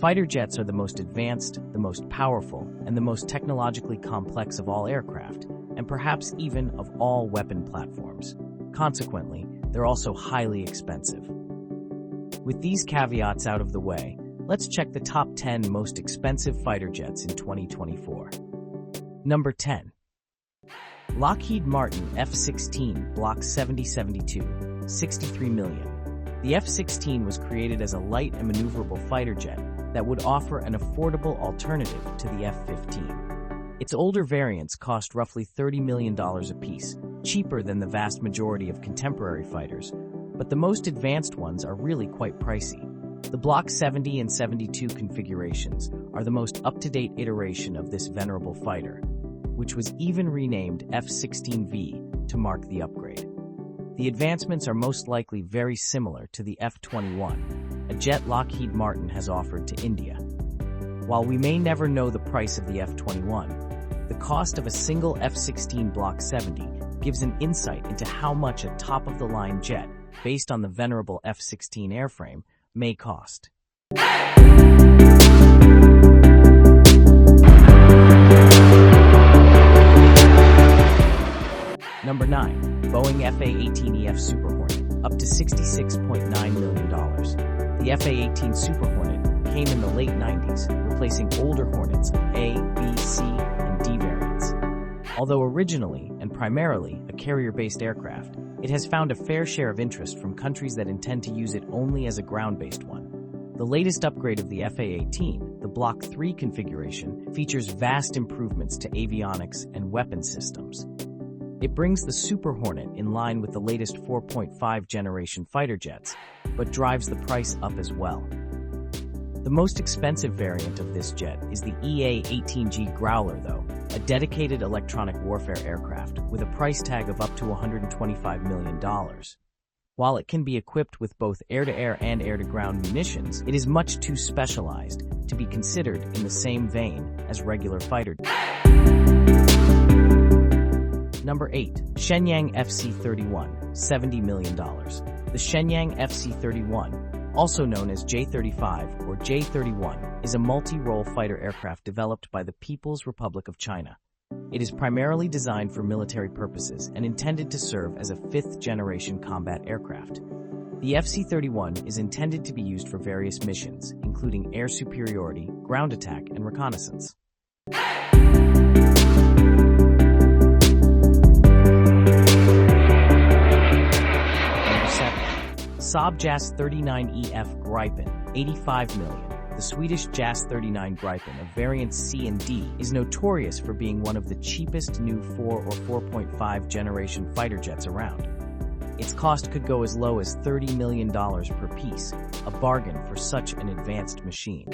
Fighter jets are the most advanced, the most powerful, and the most technologically complex of all aircraft, and perhaps even of all weapon platforms. Consequently, they're also highly expensive. With these caveats out of the way, let's check the top 10 most expensive fighter jets in 2024. Number 10. Lockheed Martin F15 Block 7072, $63 million. The F-16 was created as a light and maneuverable fighter jet that would offer an affordable alternative to the F-15. Its older variants cost roughly $30 million apiece, cheaper than the vast majority of contemporary fighters, but the most advanced ones are really quite pricey. The Block 70 and 72 configurations are the most up-to-date iteration of this venerable fighter, which was even renamed F-16V to mark the upgrade. The advancements are most likely very similar to the F-21, a jet Lockheed Martin has offered to India. While we may never know the price of the F-21, the cost of a single F-16 Block 70 gives an insight into how much a top-of-the-line jet, based on the venerable F-16 airframe, may cost. Number 9. Boeing F-15 EX Super Hornet, up to $66.9 million. The F-15 Super Hornet came in the late 90s, replacing older Hornets of A, B, C, and D variants. Although originally and primarily a carrier-based aircraft, it has found a fair share of interest from countries that intend to use it only as a ground-based one. The latest upgrade of the F-15, the Block 3 configuration, features vast improvements to avionics and weapon systems. It brings the Super Hornet in line with the latest 4.5 generation fighter jets, but drives the price up as well. The most expensive variant of this jet is the EA-18G Growler, though, a dedicated electronic warfare aircraft with a price tag of up to $125 million. While it can be equipped with both air-to-air and air-to-ground munitions, it is much too specialized to be considered in the same vein as regular fighter jets. Number 8. Shenyang FC-31, $70 million. The Shenyang FC-31, also known as J-35 or J-31, is a multi-role fighter aircraft developed by the People's Republic of China. It is primarily designed for military purposes and intended to serve as a fifth-generation combat aircraft. The FC-31 is intended to be used for various missions, including air superiority, ground attack, and reconnaissance. Saab JZ39 EF Gripen, $85 million. The Swedish JZ39 Gripen of variants C and D is notorious for being one of the cheapest new 4 or 4.5 generation fighter jets around. Its cost could go as low as $30 million per piece, a bargain for such an advanced machine.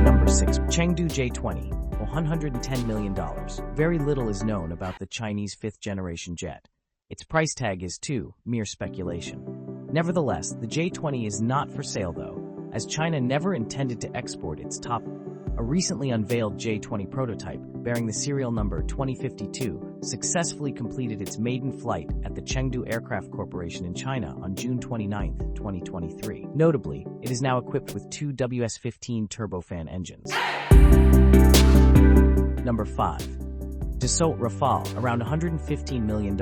Number 6. Chengdu J-20. $110 million. Very little is known about the Chinese fifth-generation jet. Its price tag is too mere speculation. Nevertheless, the J-20 is not for sale though, as China never intended to export its top. A recently unveiled J-20 prototype, bearing the serial number 2052, successfully completed its maiden flight at the Chengdu Aircraft Corporation in China on June 29, 2023. Notably, it is now equipped with 2 WS-15 turbofan engines. Number 5. Dassault Rafale, around $115 million.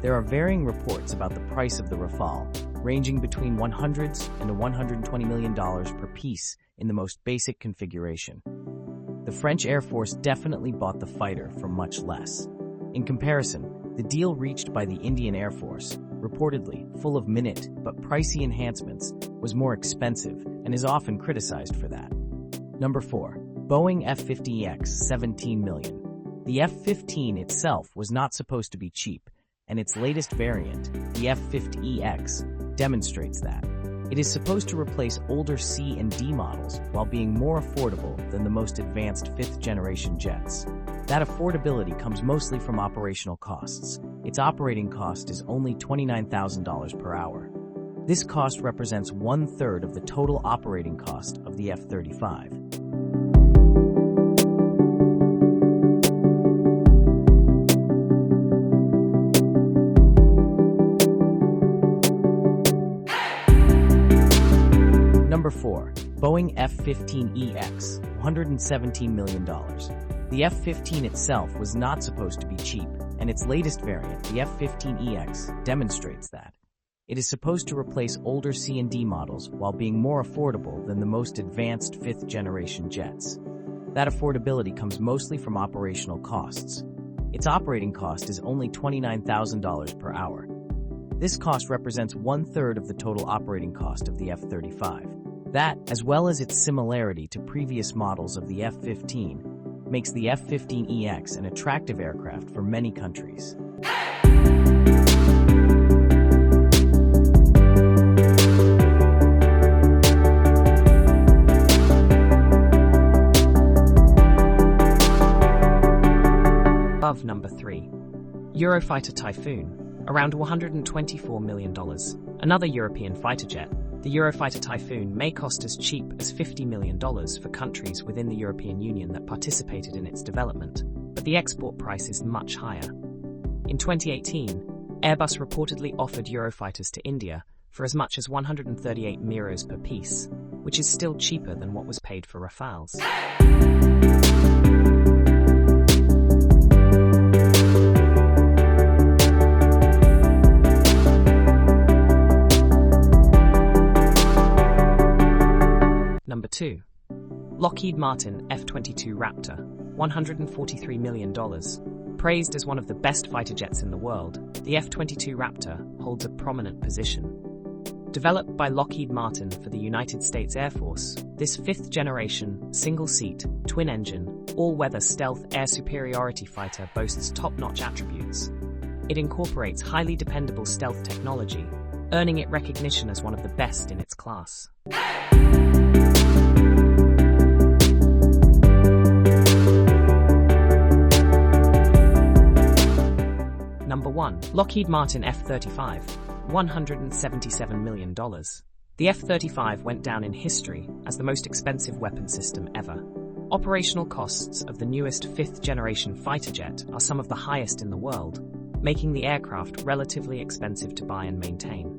There are varying reports about the price of the Rafale, ranging between $100 and $120 million per piece in the most basic configuration. The French Air Force definitely bought the fighter for much less. In comparison, the deal reached by the Indian Air Force, reportedly full of minute but pricey enhancements, was more expensive and is often criticized for that. Number 4. Boeing F15 EX, $17 million. The F-15 itself was not supposed to be cheap, and its latest variant, the F15 EX, demonstrates that. It is supposed to replace older C and D models while being more affordable than the most advanced fifth-generation jets. That affordability comes mostly from operational costs. Its operating cost is only $29,000 per hour. This cost represents 1/3 of the total operating cost of the F-35. Number 4. Boeing F15 EX, $117 million. The F-15 itself was not supposed to be cheap, and its latest variant, the F-15 EX, demonstrates that. It is supposed to replace older C&D models while being more affordable than the most advanced 5th-generation jets. That affordability comes mostly from operational costs. Its operating cost is only $29,000 per hour. This cost represents 1/3 of the total operating cost of the F-35. That, as well as its similarity to previous models of the F-15, makes the F-15 EX an attractive aircraft for many countries. Above number 3. Eurofighter Typhoon, around $124 million. Another European fighter jet, the Eurofighter Typhoon may cost as cheap as $50 million for countries within the European Union that participated in its development, but the export price is much higher. In 2018, Airbus reportedly offered Eurofighters to India for as much as 138 euros per piece, which is still cheaper than what was paid for Rafales. Number 2. Lockheed Martin F-22 Raptor, $143 million. Praised as one of the best fighter jets in the world, the F-22 Raptor holds a prominent position. Developed by Lockheed Martin for the United States Air Force, this 5th-generation, single-seat, twin-engine, all-weather stealth air superiority fighter boasts top-notch attributes. It incorporates highly dependable stealth technology, earning it recognition as one of the best in its class. Number 1. Lockheed Martin F35, $177 million. The F-35 went down in history as the most expensive weapon system ever. Operational costs of the newest 5th-generation fighter jet are some of the highest in the world, making the aircraft relatively expensive to buy and maintain.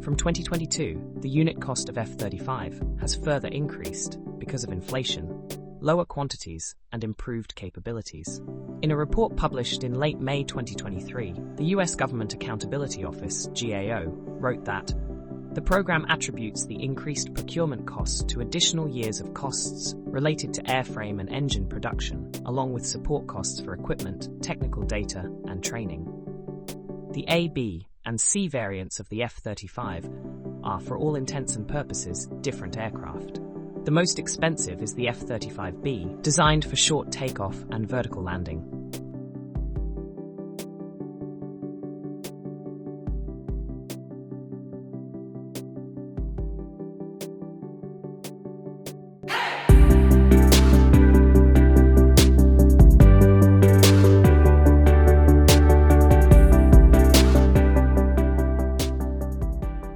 From 2022, the unit cost of F-35 has further increased because of inflation, lower quantities, and improved capabilities. In a report published in late May 2023, the U.S. Government Accountability Office, GAO, wrote that the program attributes the increased procurement costs to additional years of costs related to airframe and engine production, along with support costs for equipment, technical data, and training. The A, B, and C variants of the F-35 are, for all intents and purposes, different aircraft. The most expensive is the F-35B, designed for short takeoff and vertical landing.